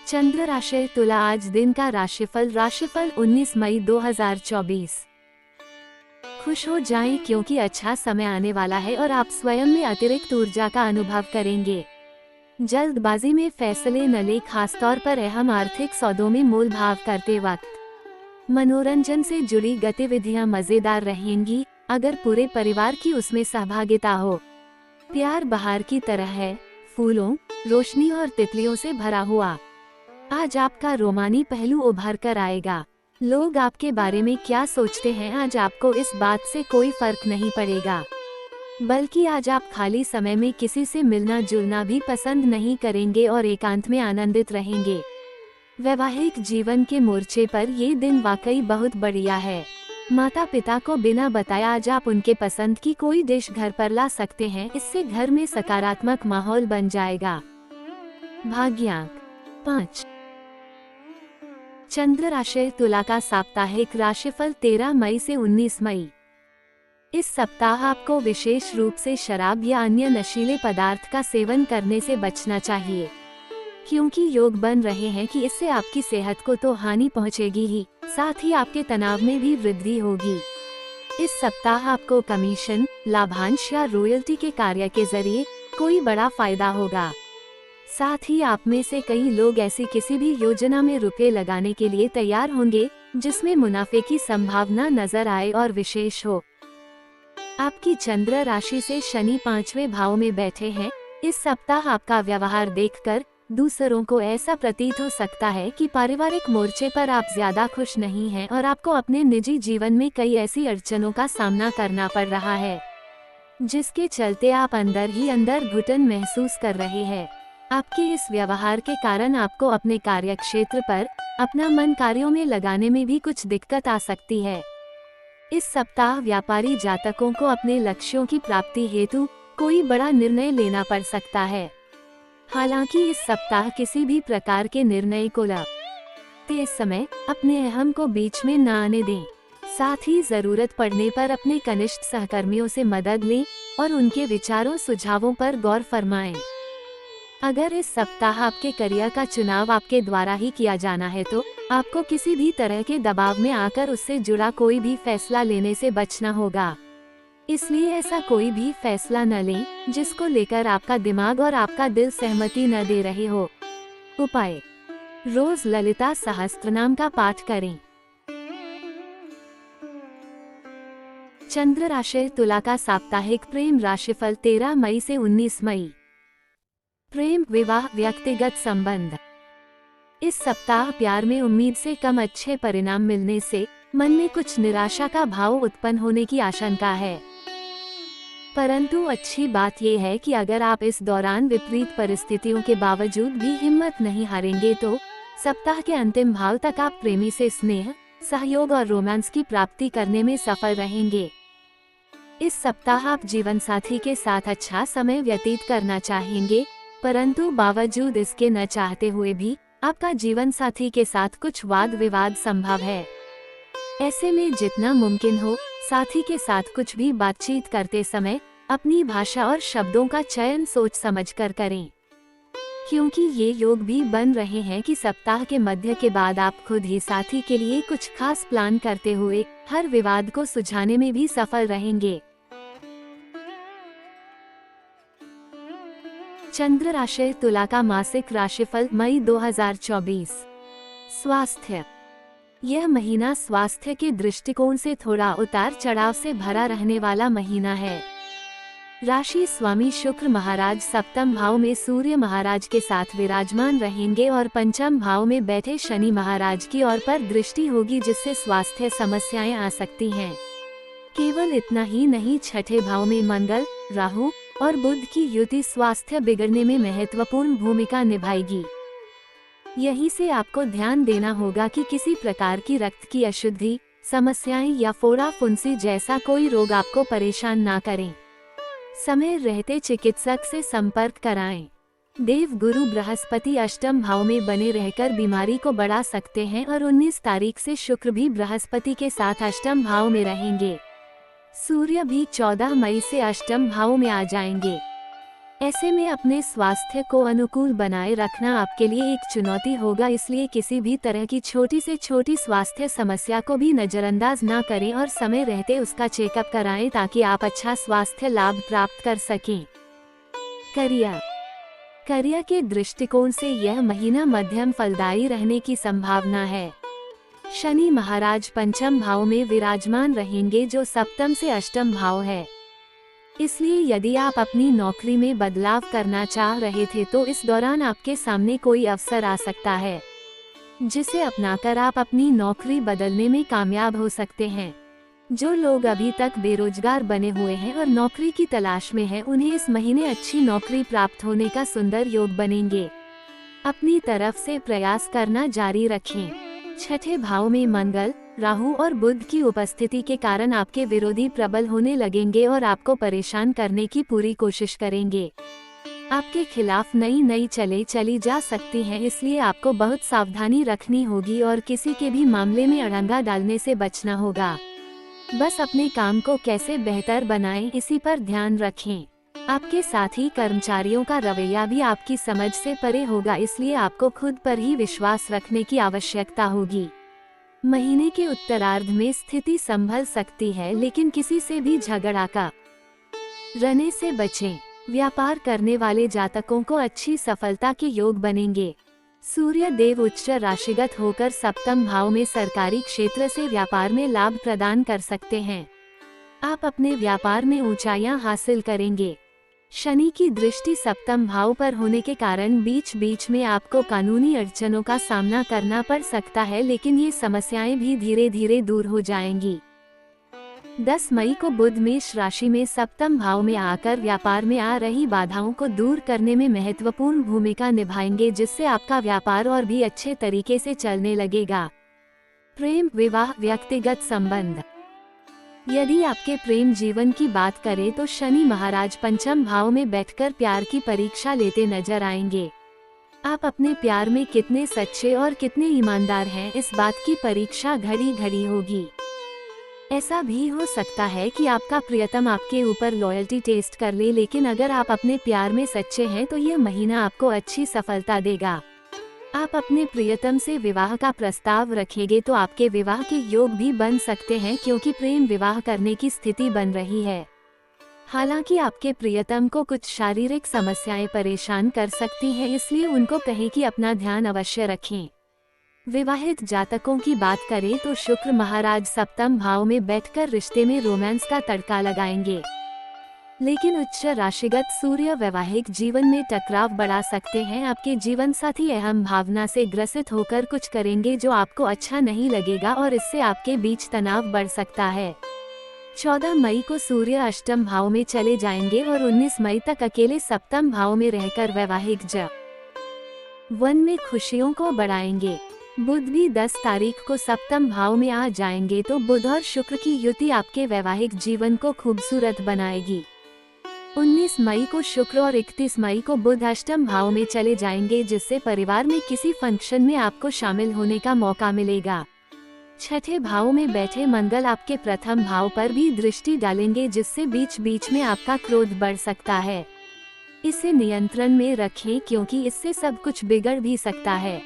चंद्र राशि तुला। आज दिन का राशिफल 19 मई 2024। खुश हो जाएं क्योंकि अच्छा समय आने वाला है और आप स्वयं में अतिरिक्त ऊर्जा का अनुभव करेंगे। जल्दबाजी में फैसले न लें, खासतौर पर अहम आर्थिक सौदों में मोल भाव करते वक्त। मनोरंजन से जुड़ी गतिविधियां मजेदार रहेंगी, अगर पूरे परिवार की उसमें सहभागिता हो। प्यार बहार की तरह है, फूलों, रोशनी और तितलियों से भरा हुआ। आज आपका रोमानी पहलू उभर कर आएगा। लोग आपके बारे में क्या सोचते हैं, आज आपको इस बात से कोई फर्क नहीं पड़ेगा, बल्कि आज आप खाली समय में किसी से मिलना जुलना भी पसंद नहीं करेंगे और एकांत में आनंदित रहेंगे। वैवाहिक जीवन के मोर्चे पर ये दिन वाकई बहुत बढ़िया है। माता पिता को बिना बताए आज आप उनके पसंद की कोई डिश घर पर ला सकते हैं, इससे घर में सकारात्मक माहौल बन जाएगा। भाग्यांक 5। चंद्र राशि तुला का साप्ताहिक राशिफल 13 मई से 19 मई। इस सप्ताह आपको विशेष रूप से शराब या अन्य नशीले पदार्थ का सेवन करने से बचना चाहिए, क्योंकि योग बन रहे हैं कि इससे आपकी सेहत को तो हानि पहुंचेगी ही, साथ ही आपके तनाव में भी वृद्धि होगी। इस सप्ताह आपको कमीशन, लाभांश या रॉयल्टी के कार्य के जरिए कोई बड़ा फायदा होगा। साथ ही आप में से कई लोग ऐसी किसी भी योजना में रुपए लगाने के लिए तैयार होंगे जिसमें मुनाफे की संभावना नजर आए और विशेष हो। आपकी चंद्र राशि से शनि 5वें भाव में बैठे हैं। इस सप्ताह आपका व्यवहार देखकर दूसरों को ऐसा प्रतीत हो सकता है कि पारिवारिक मोर्चे पर आप ज्यादा खुश नहीं हैं और आपको अपने निजी जीवन में कई ऐसी अड़चनों का सामना करना पड़ रहा है, जिसके चलते आप अंदर ही अंदर घुटन महसूस कर रहे हैं। आपके इस व्यवहार के कारण आपको अपने कार्यक्षेत्र पर अपना मन कार्यों में लगाने में भी कुछ दिक्कत आ सकती है। इस सप्ताह व्यापारी जातकों को अपने लक्ष्यों की प्राप्ति हेतु कोई बड़ा निर्णय लेना पड़ सकता है। हालांकि इस सप्ताह किसी भी प्रकार के निर्णय को लेते समय अपने अहम को बीच में न आने दें। साथ ही जरूरत पड़ने पर अपने कनिष्ठ सहकर्मियों से मदद लें और उनके विचारों सुझावों पर गौर फरमाएं। अगर इस सप्ताह आपके करियर का चुनाव आपके द्वारा ही किया जाना है तो आपको किसी भी तरह के दबाव में आकर उससे जुड़ा कोई भी फैसला लेने से बचना होगा। इसलिए ऐसा कोई भी फैसला न लें जिसको लेकर आपका दिमाग और आपका दिल सहमति न दे रहे हो। उपाय: रोज ललिता सहस्त्रनाम का पाठ करें। चंद्र राशि तुला का साप्ताहिक प्रेम राशिफल 13 मई से 19 मई। प्रेम, विवाह, व्यक्तिगत संबंध। इस सप्ताह प्यार में उम्मीद से कम अच्छे परिणाम मिलने से मन में कुछ निराशा का भाव उत्पन्न होने की आशंका है। परंतु अच्छी बात यह है कि अगर आप इस दौरान विपरीत परिस्थितियों के बावजूद भी हिम्मत नहीं हारेंगे तो सप्ताह के अंतिम भाव तक आप प्रेमी से स्नेह, सहयोग और रोमांस की प्राप्ति करने में सफल रहेंगे। इस सप्ताह आप जीवन साथी के साथ अच्छा समय व्यतीत करना चाहेंगे, परंतु बावजूद इसके न चाहते हुए भी आपका जीवन साथी के साथ कुछ वाद विवाद संभव है। ऐसे में जितना मुमकिन हो साथी के साथ कुछ भी बातचीत करते समय अपनी भाषा और शब्दों का चयन सोच समझकर करें, क्योंकि ये योग भी बन रहे हैं कि सप्ताह के मध्य के बाद आप खुद ही साथी के लिए कुछ खास प्लान करते हुए हर विवाद को सुलझाने में भी सफल रहेंगे। चंद्र राशि तुला का मासिक राशिफल मई 2024। स्वास्थ्य। यह महीना स्वास्थ्य के दृष्टिकोण से थोड़ा उतार चढ़ाव से भरा रहने वाला महीना है। राशि स्वामी शुक्र महाराज सप्तम भाव में सूर्य महाराज के साथ विराजमान रहेंगे और पंचम भाव में बैठे शनि महाराज की ओर पर दृष्टि होगी, जिससे स्वास्थ्य समस्याएं आ सकती हैं। केवल इतना ही नहीं, छठे भाव में मंगल, राहु और बुध की युति स्वास्थ्य बिगड़ने में महत्वपूर्ण भूमिका निभाएगी। यहीं से आपको ध्यान देना होगा कि किसी प्रकार की रक्त की अशुद्धि, समस्याएं या फोड़ा फुंसी जैसा कोई रोग आपको परेशान ना करें। समय रहते चिकित्सक से संपर्क कराएं। देव गुरु बृहस्पति अष्टम भाव में बने रहकर बीमारी को बढ़ा सकते हैं और 19 तारीख से शुक्र भी बृहस्पति के साथ अष्टम भाव में रहेंगे। सूर्य भी 14 मई से अष्टम भाव में आ जाएंगे। ऐसे में अपने स्वास्थ्य को अनुकूल बनाए रखना आपके लिए एक चुनौती होगा, इसलिए किसी भी तरह की छोटी से छोटी स्वास्थ्य समस्या को भी नजरअंदाज ना करें और समय रहते उसका चेकअप कराएं ताकि आप अच्छा स्वास्थ्य लाभ प्राप्त कर सकें। करियर के दृष्टिकोण से यह महीना मध्यम फलदायी रहने की संभावना है। शनि महाराज पंचम भाव में विराजमान रहेंगे जो सप्तम से अष्टम भाव है। इसलिए यदि आप अपनी नौकरी में बदलाव करना चाह रहे थे तो इस दौरान आपके सामने कोई अवसर आ सकता है जिसे अपनाकर आप अपनी नौकरी बदलने में कामयाब हो सकते हैं। जो लोग अभी तक बेरोजगार बने हुए हैं और नौकरी की तलाश में हैं, उन्हें इस महीने अच्छी नौकरी प्राप्त होने का सुंदर योग बनेंगे। अपनी तरफ से प्रयास करना जारी रखें। छठे भाव में मंगल, राहु और बुध की उपस्थिति के कारण आपके विरोधी प्रबल होने लगेंगे और आपको परेशान करने की पूरी कोशिश करेंगे। आपके खिलाफ नई चली जा सकती हैं, इसलिए आपको बहुत सावधानी रखनी होगी और किसी के भी मामले में अड़ंगा डालने से बचना होगा। बस अपने काम को कैसे बेहतर बनाएं, इसी पर ध्यान रखें। आपके साथी कर्मचारियों का रवैया भी आपकी समझ से परे होगा, इसलिए आपको खुद पर ही विश्वास रखने की आवश्यकता होगी। महीने के उत्तरार्ध में स्थिति संभल सकती है, लेकिन किसी से भी झगड़ा करने से बचें। व्यापार करने वाले जातकों को अच्छी सफलता के योग बनेंगे। सूर्य देव उच्च राशिगत होकर सप्तम भाव में सरकारी क्षेत्र से व्यापार में लाभ प्रदान कर सकते हैं। आप अपने व्यापार में ऊंचाइयां हासिल करेंगे। शनि की दृष्टि सप्तम भाव पर होने के कारण बीच बीच में आपको कानूनी अड़चनों का सामना करना पड़ सकता है, लेकिन ये समस्याएं भी धीरे धीरे दूर हो जाएंगी। 10 मई को बुध मेष राशि में सप्तम भाव में आकर व्यापार में आ रही बाधाओं को दूर करने में महत्वपूर्ण भूमिका निभाएंगे, जिससे आपका व्यापार और भी अच्छे तरीके से चलने लगेगा। प्रेम, विवाह, व्यक्तिगत संबंध। यदि आपके प्रेम जीवन की बात करें तो शनि महाराज पंचम भाव में बैठकर प्यार की परीक्षा लेते नजर आएंगे। आप अपने प्यार में कितने सच्चे और कितने ईमानदार हैं, इस बात की परीक्षा घड़ी घड़ी होगी। ऐसा भी हो सकता है कि आपका प्रियतम आपके ऊपर लॉयल्टी टेस्ट कर ले, लेकिन अगर आप अपने प्यार में सच्चे हैं तो यह महीना आपको अच्छी सफलता देगा। आप अपने प्रियतम से विवाह का प्रस्ताव रखेंगे तो आपके विवाह के योग भी बन सकते हैं, क्योंकि प्रेम विवाह करने की स्थिति बन रही है। हालांकि आपके प्रियतम को कुछ शारीरिक समस्याएं परेशान कर सकती हैं, इसलिए उनको कहें कि अपना ध्यान अवश्य रखें। विवाहित जातकों की बात करें तो शुक्र महाराज सप्तम भाव में बैठकर रिश्ते में रोमांस का तड़का लगाएंगे, लेकिन उच्च राशिगत सूर्य वैवाहिक जीवन में टकराव बढ़ा सकते हैं। आपके जीवन साथी अहम भावना से ग्रसित होकर कुछ करेंगे जो आपको अच्छा नहीं लगेगा और इससे आपके बीच तनाव बढ़ सकता है। 14 मई को सूर्य अष्टम भाव में चले जाएंगे और 19 मई तक अकेले सप्तम भाव में रहकर वैवाहिक जीवन में खुशियों को बढ़ाएंगे। बुध भी 10 तारीख को सप्तम भाव में आ जाएंगे, तो बुध और शुक्र की युति आपके वैवाहिक जीवन को खूबसूरत बनाएगी। 19 मई को शुक्र और 31 मई को बुध अष्टम भाव में चले जाएंगे, जिससे परिवार में किसी फंक्शन में आपको शामिल होने का मौका मिलेगा। छठे भाव में बैठे मंगल आपके प्रथम भाव पर भी दृष्टि डालेंगे, जिससे बीच बीच में आपका क्रोध बढ़ सकता है। इसे नियंत्रण में रखें, क्योंकि इससे सब कुछ बिगड़ भी सकता है।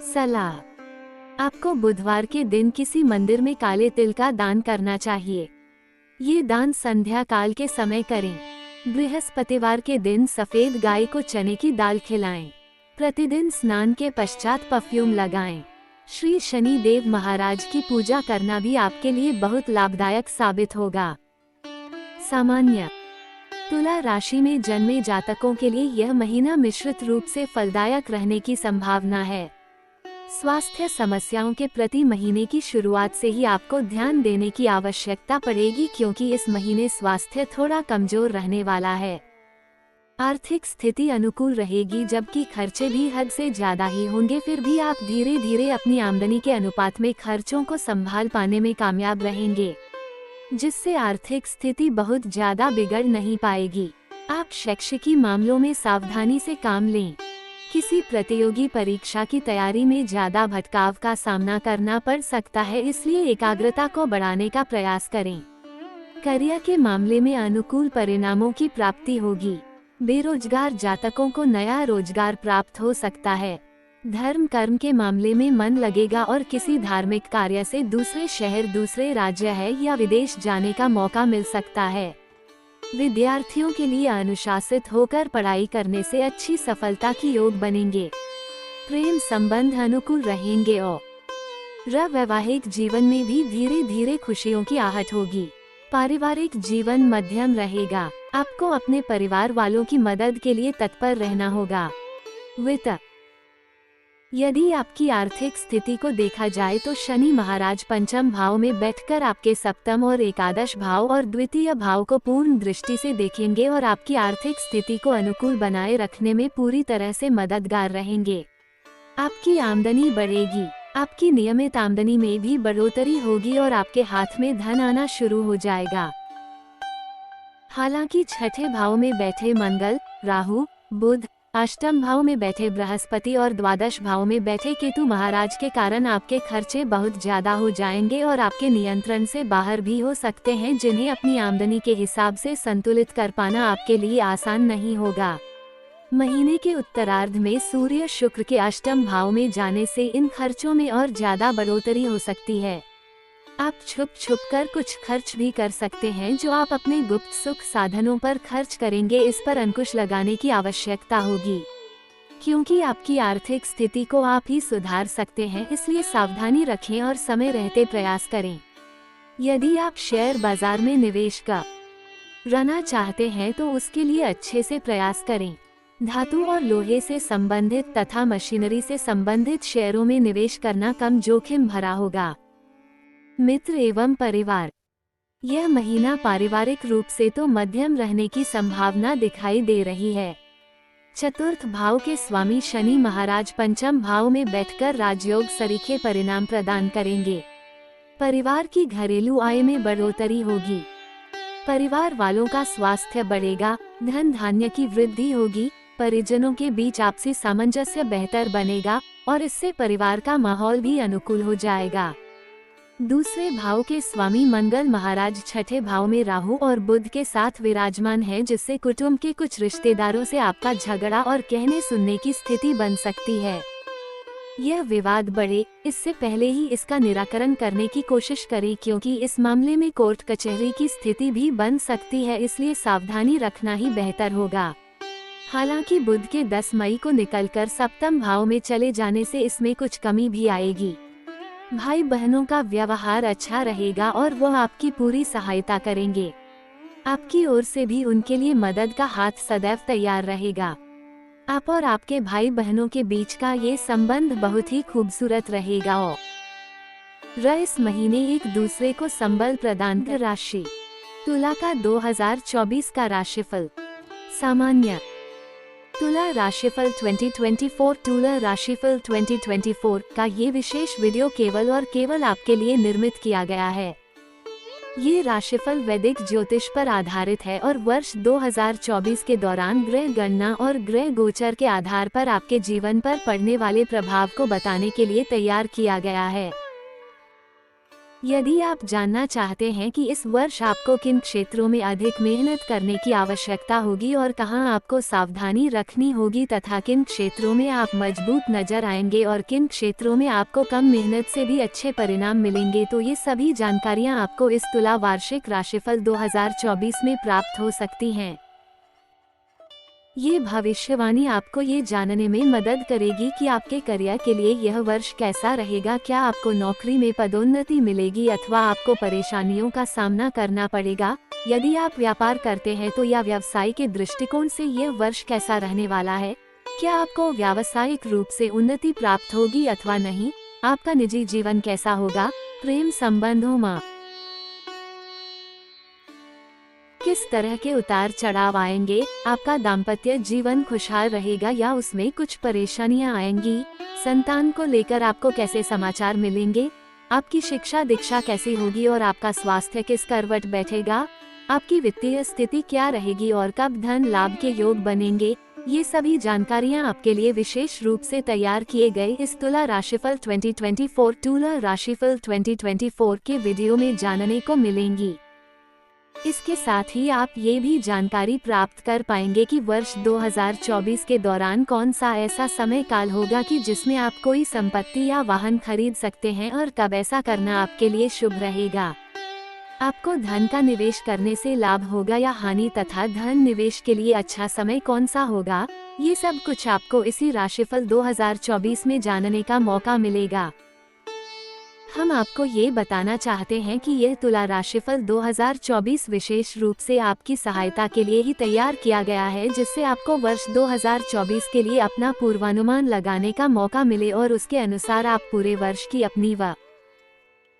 सलाह, आपको बुधवार के दिन किसी मंदिर में काले तिल का दान करना चाहिए। ये दान संध्या काल के समय करें। बृहस्पतिवार के दिन सफेद गाय को चने की दाल खिलाएं। प्रतिदिन स्नान के पश्चात परफ्यूम लगाएं। श्री शनि देव महाराज की पूजा करना भी आपके लिए बहुत लाभदायक साबित होगा। सामान्य तुला राशि में जन्मे जातकों के लिए यह महीना मिश्रित रूप से फलदायक रहने की संभावना है। स्वास्थ्य समस्याओं के प्रति महीने की शुरुआत से ही आपको ध्यान देने की आवश्यकता पड़ेगी, क्योंकि इस महीने स्वास्थ्य थोड़ा कमजोर रहने वाला है। आर्थिक स्थिति अनुकूल रहेगी, जबकि खर्चे भी हद से ज्यादा ही होंगे। फिर भी आप धीरे धीरे अपनी आमदनी के अनुपात में खर्चों को संभाल पाने में कामयाब रहेंगे, जिससे आर्थिक स्थिति बहुत ज्यादा बिगड़ नहीं पाएगी। आप शैक्षिकी मामलों में सावधानी से काम लें। किसी प्रतियोगी परीक्षा की तैयारी में ज्यादा भटकाव का सामना करना पड़ सकता है, इसलिए एकाग्रता को बढ़ाने का प्रयास करें। करियर के मामले में अनुकूल परिणामों की प्राप्ति होगी। बेरोजगार जातकों को नया रोजगार प्राप्त हो सकता है। धर्म कर्म के मामले में मन लगेगा और किसी धार्मिक कार्य से दूसरे शहर, दूसरे राज्य है या विदेश जाने का मौका मिल सकता है। विद्यार्थियों के लिए अनुशासित होकर पढ़ाई करने से अच्छी सफलता की योग बनेंगे। प्रेम संबंध अनुकूल रहेंगे और वैवाहिक जीवन में भी धीरे धीरे खुशियों की आहट होगी। पारिवारिक जीवन मध्यम रहेगा। आपको अपने परिवार वालों की मदद के लिए तत्पर रहना होगा। वित्त, यदि आपकी आर्थिक स्थिति को देखा जाए तो शनि महाराज पंचम भाव में बैठकर आपके सप्तम और एकादश भाव और द्वितीय भाव को पूर्ण दृष्टि से देखेंगे और आपकी आर्थिक स्थिति को अनुकूल बनाए रखने में पूरी तरह से मददगार रहेंगे। आपकी आमदनी बढ़ेगी। आपकी नियमित आमदनी में भी बढ़ोतरी होगी और आपके हाथ में धन आना शुरू हो जाएगा। हालांकि छठे भाव में बैठे मंगल, राहु, बुध, अष्टम भाव में बैठे बृहस्पति और द्वादश भाव में बैठे केतु महाराज के कारण आपके खर्चे बहुत ज्यादा हो जाएंगे और आपके नियंत्रण से बाहर भी हो सकते हैं, जिन्हें अपनी आमदनी के हिसाब से संतुलित कर पाना आपके लिए आसान नहीं होगा। महीने के उत्तरार्ध में सूर्य शुक्र के अष्टम भाव में जाने से इन खर्चों में और ज्यादा बढ़ोतरी हो सकती है। आप छुप छुप कर कुछ खर्च भी कर सकते हैं जो आप अपने गुप्त सुख साधनों पर खर्च करेंगे। इस पर अंकुश लगाने की आवश्यकता होगी, क्योंकि आपकी आर्थिक स्थिति को आप ही सुधार सकते हैं, इसलिए सावधानी रखें और समय रहते प्रयास करें। यदि आप शेयर बाजार में निवेश करना चाहते हैं तो उसके लिए अच्छे से प्रयास करें। धातु और लोहे से संबंधित तथा मशीनरी से संबंधित शेयरों में निवेश करना कम जोखिम भरा होगा। मित्र एवं परिवार, यह महीना पारिवारिक रूप से तो मध्यम रहने की संभावना दिखाई दे रही है। चतुर्थ भाव के स्वामी शनि महाराज पंचम भाव में बैठकर राजयोग सरीखे परिणाम प्रदान करेंगे। परिवार की घरेलू आय में बढ़ोतरी होगी। परिवार वालों का स्वास्थ्य बढ़ेगा। धन धान्य की वृद्धि होगी। परिजनों के बीच आपसी सामंजस्य बेहतर बनेगा और इससे परिवार का माहौल भी अनुकूल हो जाएगा। दूसरे भाव के स्वामी मंगल महाराज छठे भाव में राहु और बुध के साथ विराजमान है, जिससे कुटुंब के कुछ रिश्तेदारों से आपका झगड़ा और कहने सुनने की स्थिति बन सकती है। यह विवाद बढ़े इससे पहले ही इसका निराकरण करने की कोशिश करें, क्योंकि इस मामले में कोर्ट कचहरी की स्थिति भी बन सकती है, इसलिए सावधानी रखना ही बेहतर होगा। हालांकि बुध के 10 मई को निकलकर सप्तम भाव में चले जाने से इसमें कुछ कमी भी आएगी। भाई बहनों का व्यवहार अच्छा रहेगा और वह आपकी पूरी सहायता करेंगे। आपकी ओर से भी उनके लिए मदद का हाथ सदैव तैयार रहेगा। आप और आपके भाई बहनों के बीच का ये संबंध बहुत ही खूबसूरत रहेगा और इस महीने एक दूसरे को संबल प्रदान कर। राशि तुला का 2024 का राशिफल। सामान्य तुला राशिफल 2024। तुला राशिफल 2024 का ये विशेष वीडियो केवल और केवल आपके लिए निर्मित किया गया है। ये राशिफल वैदिक ज्योतिष पर आधारित है और वर्ष 2024 के दौरान ग्रह गणना और ग्रह गोचर के आधार पर आपके जीवन पर पड़ने वाले प्रभाव को बताने के लिए तैयार किया गया है। यदि आप जानना चाहते हैं कि इस वर्ष आपको किन क्षेत्रों में अधिक मेहनत करने की आवश्यकता होगी और कहां आपको सावधानी रखनी होगी तथा किन क्षेत्रों में आप मजबूत नजर आएंगे और किन क्षेत्रों में आपको कम मेहनत से भी अच्छे परिणाम मिलेंगे, तो ये सभी जानकारियां आपको इस तुला वार्षिक राशिफल 2024 में प्राप्त हो सकती हैं। ये भविष्यवाणी आपको ये जानने में मदद करेगी कि आपके करियर के लिए यह वर्ष कैसा रहेगा। क्या आपको नौकरी में पदोन्नति मिलेगी अथवा आपको परेशानियों का सामना करना पड़ेगा। यदि आप व्यापार करते हैं तो या व्यवसाय के दृष्टिकोण से यह वर्ष कैसा रहने वाला है। क्या आपको व्यावसायिक रूप से उन्नति प्राप्त होगी अथवा नहीं। आपका निजी जीवन कैसा होगा। प्रेम संबंधों में किस तरह के उतार चढ़ाव आएंगे। आपका दाम्पत्य जीवन खुशहाल रहेगा या उसमें कुछ परेशानियां आएंगी। संतान को लेकर आपको कैसे समाचार मिलेंगे। आपकी शिक्षा दीक्षा कैसी होगी और आपका स्वास्थ्य किस करवट बैठेगा। आपकी वित्तीय स्थिति क्या रहेगी और कब धन लाभ के योग बनेंगे। ये सभी जानकारियां आपके लिए विशेष रूप से तैयार किए गए इस तुला राशिफल 2024 तुला राशिफल 2024 के वीडियो में जानने को मिलेंगी। इसके साथ ही आप ये भी जानकारी प्राप्त कर पाएंगे कि वर्ष 2024 के दौरान कौन सा ऐसा समय काल होगा कि जिसमें आप कोई संपत्ति या वाहन खरीद सकते हैं और कब ऐसा करना आपके लिए शुभ रहेगा। आपको धन का निवेश करने से लाभ होगा या हानि तथा धन निवेश के लिए अच्छा समय कौन सा होगा, ये सब कुछ आपको इसी राशिफल 2024 में जानने का मौका मिलेगा। हम आपको ये बताना चाहते हैं कि यह तुला राशिफल 2024 विशेष रूप से आपकी सहायता के लिए ही तैयार किया गया है, जिससे आपको वर्ष 2024 के लिए अपना पूर्वानुमान लगाने का मौका मिले और उसके अनुसार आप पूरे वर्ष की अपनी व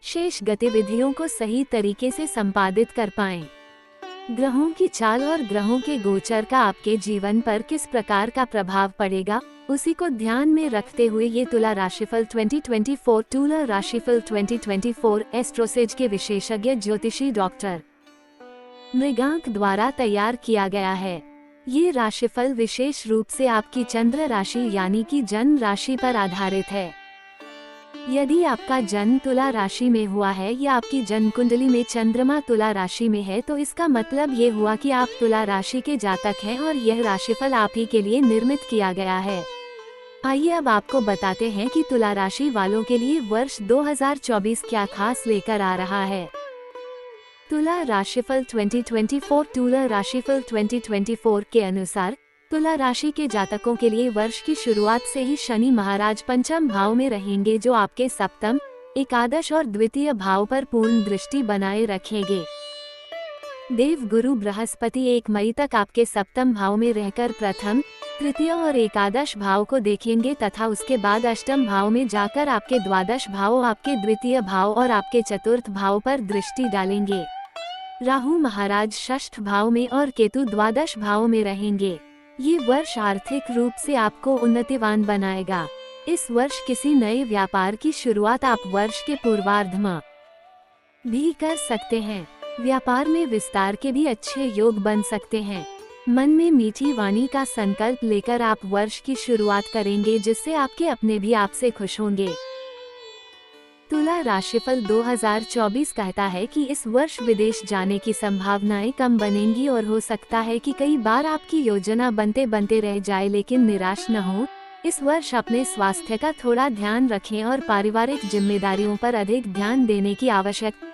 शेष गतिविधियों को सही तरीके से संपादित कर पाएं। ग्रहों की चाल और ग्रहों के गोचर का आपके जीवन पर किस प्रकार का प्रभाव पड़ेगा, उसी को ध्यान में रखते हुए ये तुला राशिफल 2024 तुला राशिफल 2024 एस्ट्रोसेज के विशेषज्ञ ज्योतिषी डॉक्टर मृगांक द्वारा तैयार किया गया है। ये राशिफल विशेष रूप से आपकी चंद्र राशि यानी कि जन्म राशि पर आधारित है। यदि आपका जन्म तुला राशि में हुआ है या आपकी जन्म कुंडली में चंद्रमा तुला राशि में है, तो इसका मतलब ये हुआ कि आप तुला राशि के जातक हैं और यह राशिफल आप ही के लिए निर्मित किया गया है। आइए अब आपको बताते हैं कि तुला राशि वालों के लिए वर्ष 2024 क्या खास लेकर आ रहा है। तुला राशिफल 2024 तुला राशिफल 2024 के अनुसार तुला राशि के जातकों के लिए वर्ष की शुरुआत से ही शनि महाराज पंचम भाव में रहेंगे, जो आपके सप्तम, एकादश और द्वितीय भाव पर पूर्ण दृष्टि बनाए रखेंगे। देव गुरु बृहस्पति 1 मई तक आपके सप्तम भाव में रहकर प्रथम, तृतीय और एकादश भाव को देखेंगे तथा उसके बाद अष्टम भाव में जाकर आपके द्वादश भाव, आपके द्वितीय भाव और आपके चतुर्थ भाव पर दृष्टि डालेंगे। राहु महाराज षष्ठ भाव में और केतु द्वादश भाव में रहेंगे। ये वर्ष आर्थिक रूप से आपको उन्नतिवान बनाएगा। इस वर्ष किसी नए व्यापार की शुरुआत आप वर्ष के पूर्वार्ध में भी कर सकते हैं। व्यापार में विस्तार के भी अच्छे योग बन सकते हैं। मन में मीठी वाणी का संकल्प लेकर आप वर्ष की शुरुआत करेंगे, जिससे आपके अपने भी आपसे खुश होंगे। तुला राशिफल 2024 कहता है कि इस वर्ष विदेश जाने की संभावनाएं कम बनेंगी और हो सकता है कि कई बार आपकी योजना बनते बनते रह जाए, लेकिन निराश न हो। इस वर्ष अपने स्वास्थ्य का थोड़ा ध्यान रखें और पारिवारिक जिम्मेदारियों पर अधिक ध्यान देने की आवश्यकता